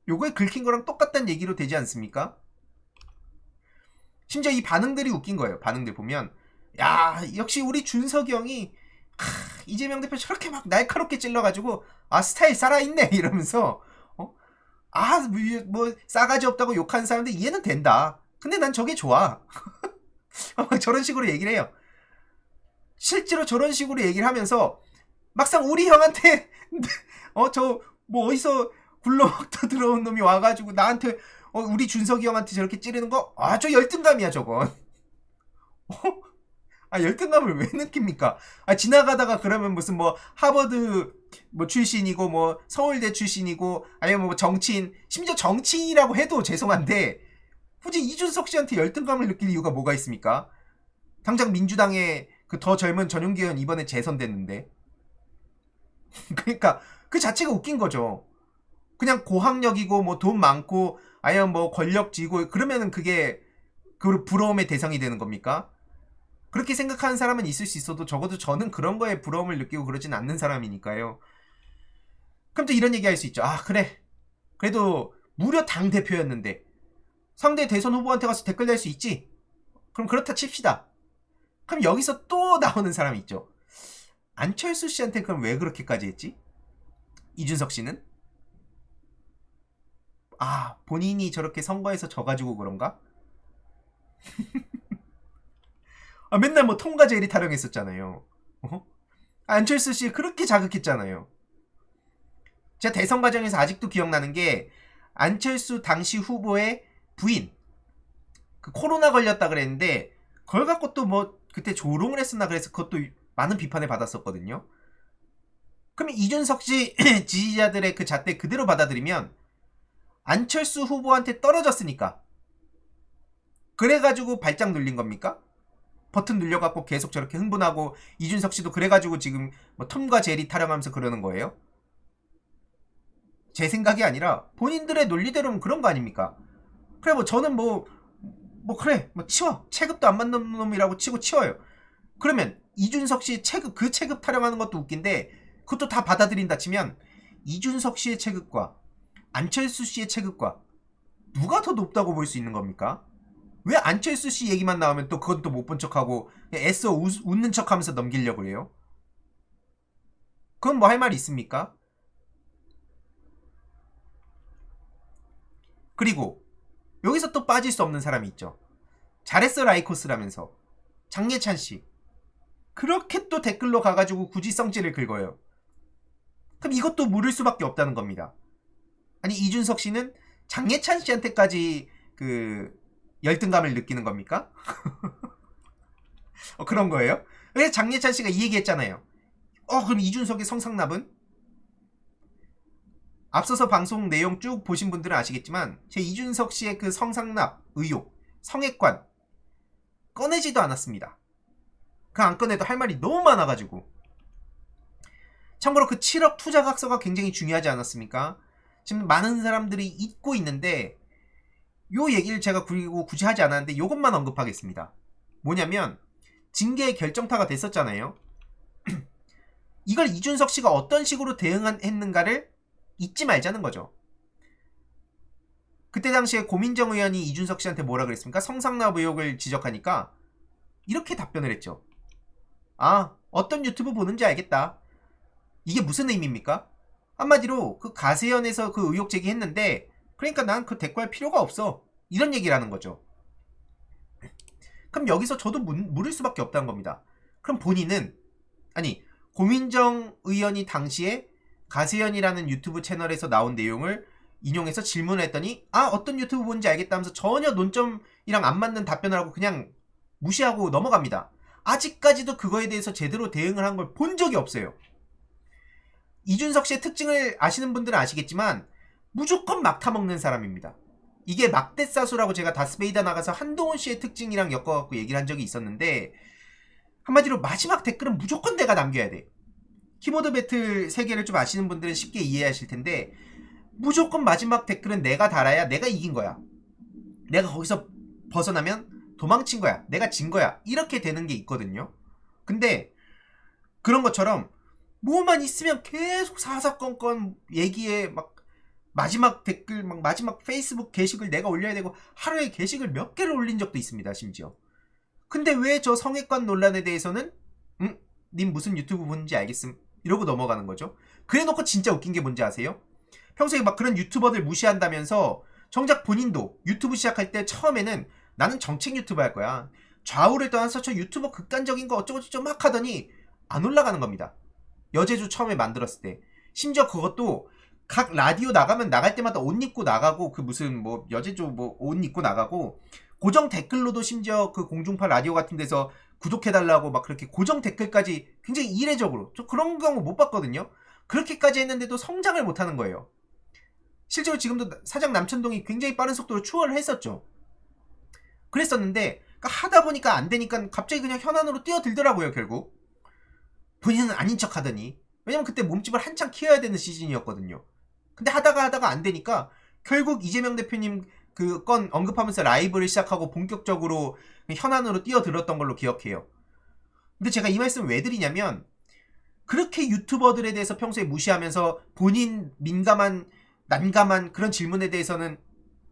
요거에 긁힌 거랑 똑같다는 얘기로 되지 않습니까? 심지어 이 반응들이 웃긴 거예요. 반응들 보면 야 역시 우리 준석이 형이 이재명 대표 저렇게 막 날카롭게 찔러가지고 아 스타일 살아있네 이러면서 뭐 싸가지 없다고 욕하는 사람들 이해는 된다. 근데 난 저게 좋아. 저런 식으로 얘기를 해요. 실제로 저런 식으로 얘기를 하면서 막상 우리 형한테 저 뭐 어디서 굴러먹다 들어온 놈이 와가지고 나한테 우리 준석이 형한테 저렇게 찌르는 거 아 저 열등감이야 저건. 아 열등감을 왜 느낍니까? 아 지나가다가 그러면 무슨 뭐 하버드 뭐 출신이고 뭐 서울대 출신이고 아니면 뭐 정치인 심지어 정치인이라고 해도 죄송한데 굳이 이준석 씨한테 열등감을 느낄 이유가 뭐가 있습니까? 당장 민주당의 그 더 젊은 전용기 의원 이번에 재선됐는데 그러니까 그 자체가 웃긴 거죠. 그냥 고학력이고 뭐 돈 많고 아니면 뭐 권력 쥐고 그러면은 그게 그 부러움의 대상이 되는 겁니까? 그렇게 생각하는 사람은 있을 수 있어도 적어도 저는 그런 거에 부러움을 느끼고 그러진 않는 사람이니까요. 그럼 또 이런 얘기 할 수 있죠. 아 그래 그래도 무려 당대표였는데 상대 대선 후보한테 가서 댓글 달 수 있지? 그럼 그렇다 칩시다. 그럼 여기서 또 나오는 사람이 있죠. 안철수 씨한테 그럼 왜 그렇게까지 했지? 이준석 씨는? 아 본인이 저렇게 선거에서 져가지고 그런가? 아, 맨날 뭐 통과 제리 타령했었잖아요. 안철수 씨 그렇게 자극했잖아요. 제가 대선 과정에서 아직도 기억나는 게 안철수 당시 후보의 부인 그 코로나 걸렸다 그랬는데 그걸 갖고 또 뭐 그때 조롱을 했었나 그래서 그것도 많은 비판을 받았었거든요. 그러면 이준석 씨 지지자들의 그 잣대 그대로 받아들이면 안철수 후보한테 떨어졌으니까 그래가지고 발작 눌린 겁니까? 버튼 눌려갖고 계속 저렇게 흥분하고 이준석 씨도 그래가지고 지금 뭐 톰과 제리 타령하면서 그러는 거예요? 제 생각이 아니라 본인들의 논리대로는 그런 거 아닙니까? 그래 뭐 저는 뭐 그래 뭐 치워 체급도 안 맞는 놈이라고 치고 치워요. 그러면 이준석 씨 체급 그 체급 타령하는 것도 웃긴데 그것도 다 받아들인다 치면 이준석 씨의 체급과 안철수 씨의 체급과 누가 더 높다고 볼 수 있는 겁니까? 왜 안철수 씨 얘기만 나오면 또 그건 또 못 본 척하고 애써 웃는 척하면서 넘기려고 해요? 그건 뭐 할 말이 있습니까? 그리고 여기서 또 빠질 수 없는 사람이 있죠. 잘했어 라이코스라면서 장예찬 씨 그렇게 또 댓글로 가가지고 굳이 성질을 긁어요. 그럼 이것도 물을 수밖에 없다는 겁니다. 아니 이준석 씨는 장예찬 씨한테까지 그 열등감을 느끼는 겁니까? 그런 거예요? 그래서 장예찬 씨가 이 얘기했잖아요. 그럼 이준석의 성상납은? 앞서서 방송 내용 쭉 보신 분들은 아시겠지만 제 이준석 씨의 그 성상납 의혹, 성액관 꺼내지도 않았습니다. 그 안 꺼내도 할 말이 너무 많아가지고. 참고로 그 7억 투자 각서가 굉장히 중요하지 않았습니까? 지금 많은 사람들이 잊고 있는데 요 얘기를 제가 그리고 굳이 하지 않았는데 요것만 언급하겠습니다. 뭐냐면 징계의 결정타가 됐었잖아요. 이걸 이준석 씨가 어떤 식으로 대응했는가를 잊지 말자는 거죠. 그때 당시에 고민정 의원이 이준석 씨한테 뭐라 그랬습니까? 성상납 의혹을 지적하니까 이렇게 답변을 했죠. 아, 어떤 유튜브 보는지 알겠다. 이게 무슨 의미입니까? 한마디로 그 가세연에서 그 의혹 제기했는데 그러니까 난 그 대꾸할 필요가 없어. 이런 얘기를 하는 거죠. 그럼 여기서 저도 물을 수밖에 없다는 겁니다. 그럼 본인은, 아니, 고민정 의원이 당시에 가세연이라는 유튜브 채널에서 나온 내용을 인용해서 질문을 했더니 어떤 유튜브 본지 알겠다면서 전혀 논점이랑 안 맞는 답변을 하고 그냥 무시하고 넘어갑니다. 아직까지도 그거에 대해서 제대로 대응을 한 걸 본 적이 없어요. 이준석 씨의 특징을 아시는 분들은 아시겠지만 무조건 막 타먹는 사람입니다. 이게 막대사수라고 제가 다스베이다 나가서 한동훈 씨의 특징이랑 엮어갖고 얘기를 한 적이 있었는데, 한마디로 마지막 댓글은 무조건 내가 남겨야 돼. 키보드 배틀 세계를 좀 아시는 분들은 쉽게 이해하실 텐데 무조건 마지막 댓글은 내가 달아야 내가 이긴 거야. 내가 거기서 벗어나면 도망친 거야. 내가 진 거야. 이렇게 되는 게 있거든요. 근데 그런 것처럼 뭐만 있으면 계속 사사건건 얘기에 막 마지막 댓글, 막 마지막 페이스북 게시글 내가 올려야 되고 하루에 게시글 몇 개를 올린 적도 있습니다. 심지어. 근데 왜 저 성애권 논란에 대해서는 님 무슨 유튜브 보는지 알겠음 이러고 넘어가는 거죠. 그래놓고 진짜 웃긴 게 뭔지 아세요? 평소에 막 그런 유튜버들 무시한다면서 정작 본인도 유튜브 시작할 때 처음에는 나는 정책 유튜브 할 거야, 좌우를 떠나서 저 유튜버 극단적인 거 어쩌고저쩌고 막 하더니 안 올라가는 겁니다. 여제주 처음에 만들었을 때. 심지어 그것도 각 라디오 나가면 나갈 때마다 옷 입고 나가고, 그 무슨 뭐 여제주 뭐 옷 입고 나가고, 고정 댓글로도 심지어 그 공중파 라디오 같은 데서 구독해달라고 막 그렇게 고정 댓글까지 굉장히 이례적으로, 저 그런 경우 못 봤거든요. 그렇게까지 했는데도 성장을 못하는 거예요. 실제로 지금도 사장 남천동이 굉장히 빠른 속도로 추월을 했었죠. 그랬었는데 그러니까 하다 보니까 안 되니까 갑자기 그냥 현안으로 뛰어들더라고요. 결국 본인은 아닌 척 하더니. 왜냐면 그때 몸집을 한창 키워야 되는 시즌이었거든요. 근데 하다가 안 되니까 결국 이재명 대표님 그 건 언급하면서 라이브를 시작하고 본격적으로 현안으로 뛰어들었던 걸로 기억해요. 근데 제가 이 말씀을 왜 드리냐면, 그렇게 유튜버들에 대해서 평소에 무시하면서 본인 난감한 그런 질문에 대해서는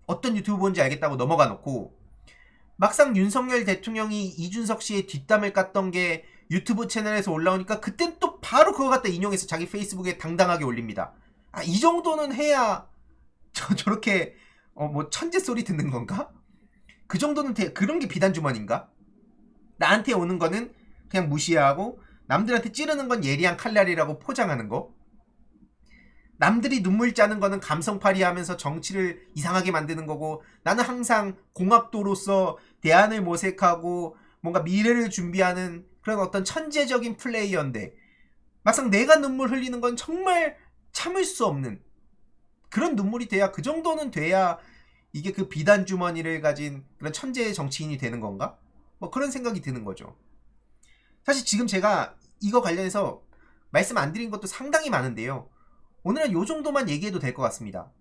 어떤 유튜브 본지 알겠다고 넘어가 놓고, 막상 윤석열 대통령이 이준석 씨의 뒷담을 깠던 게 유튜브 채널에서 올라오니까 그땐 또 바로 그거 갖다 인용해서 자기 페이스북에 당당하게 올립니다. 이 정도는 해야 저렇게 뭐 천재 소리 듣는 건가? 그 정도는 그런 게 비단주머니인가? 나한테 오는 거는 그냥 무시하고 남들한테 찌르는 건 예리한 칼날이라고 포장하는 거. 남들이 눈물 짜는 거는 감성팔이 하면서 정치를 이상하게 만드는 거고, 나는 항상 공학도로서 대안을 모색하고 뭔가 미래를 준비하는 그런 어떤 천재적인 플레이어인데, 막상 내가 눈물 흘리는 건 정말 참을 수 없는 그런 눈물이 돼야, 그 정도는 돼야 이게 그 비단 주머니를 가진 그런 천재의 정치인이 되는 건가? 뭐 그런 생각이 드는 거죠. 사실 지금 제가 이거 관련해서 말씀 안 드린 것도 상당히 많은데요. 오늘은 요 정도만 얘기해도 될 것 같습니다.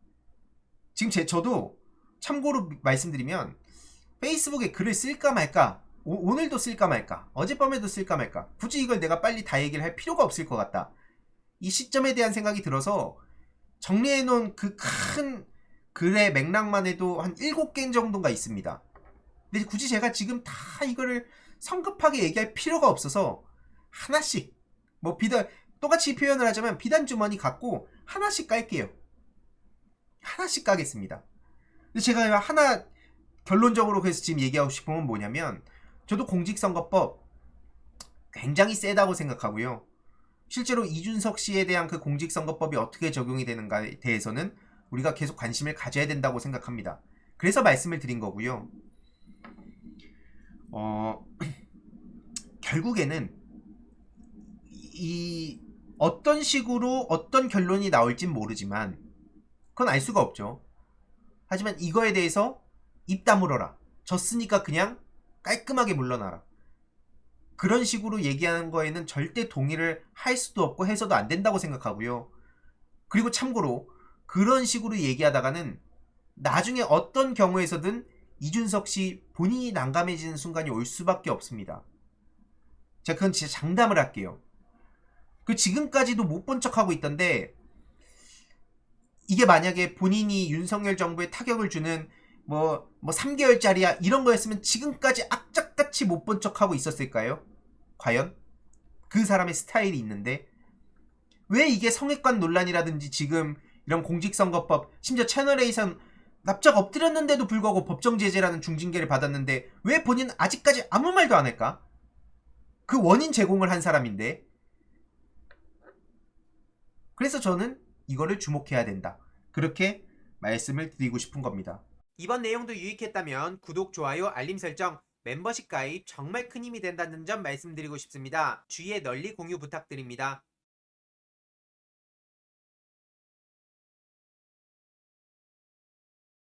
지금 저도 참고로 말씀드리면 페이스북에 글을 쓸까 말까, 오늘도 쓸까 말까, 어젯밤에도 쓸까 말까, 굳이 이걸 내가 빨리 다 얘기를 할 필요가 없을 것 같다. 이 시점에 대한 생각이 들어서 정리해놓은 그 큰 글의 맥락만 해도 한 7개 정도가 있습니다. 근데 굳이 제가 지금 다 이거를 성급하게 얘기할 필요가 없어서 하나씩, 뭐 똑같이 표현을 하자면 비단 주머니 갖고 하나씩 깔게요. 하나씩 까겠습니다. 근데 제가 하나 결론적으로 그래서 지금 얘기하고 싶은 건 뭐냐면, 저도 공직선거법 굉장히 세다고 생각하고요. 실제로 이준석 씨에 대한 그 공직선거법이 어떻게 적용이 되는가에 대해서는 우리가 계속 관심을 가져야 된다고 생각합니다. 그래서 말씀을 드린 거고요. 결국에는 이 어떤 식으로 어떤 결론이 나올진 모르지만 그건 알 수가 없죠. 하지만 이거에 대해서 입 다물어라, 졌으니까 그냥 깔끔하게 물러나라, 그런 식으로 얘기하는 거에는 절대 동의를 할 수도 없고 해서도 안 된다고 생각하고요. 그리고 참고로 그런 식으로 얘기하다가는 나중에 어떤 경우에서든 이준석 씨 본인이 난감해지는 순간이 올 수밖에 없습니다. 제가 그건 진짜 장담을 할게요. 그 지금까지도 못 본 척하고 있던데, 이게 만약에 본인이 윤석열 정부에 타격을 주는 뭐 3개월짜리야 이런 거였으면 지금까지 악착같이 못 본 척하고 있었을까요? 과연? 그 사람의 스타일이 있는데 왜 이게 성애권 논란이라든지 지금 이런 공직선거법, 심지어 채널A에선 납작 엎드렸는데도 불구하고 법정 제재라는 중징계를 받았는데 왜 본인은 아직까지 아무 말도 안 할까? 그 원인 제공을 한 사람인데. 그래서 저는 이거를 주목해야 된다. 그렇게 말씀을 드리고 싶은 겁니다. 이번 내용도 유익했다면 구독, 좋아요, 알림 설정, 멤버십 가입 정말 큰 힘이 된다는 점 말씀드리고 싶습니다. 주위에 널리 공유 부탁드립니다.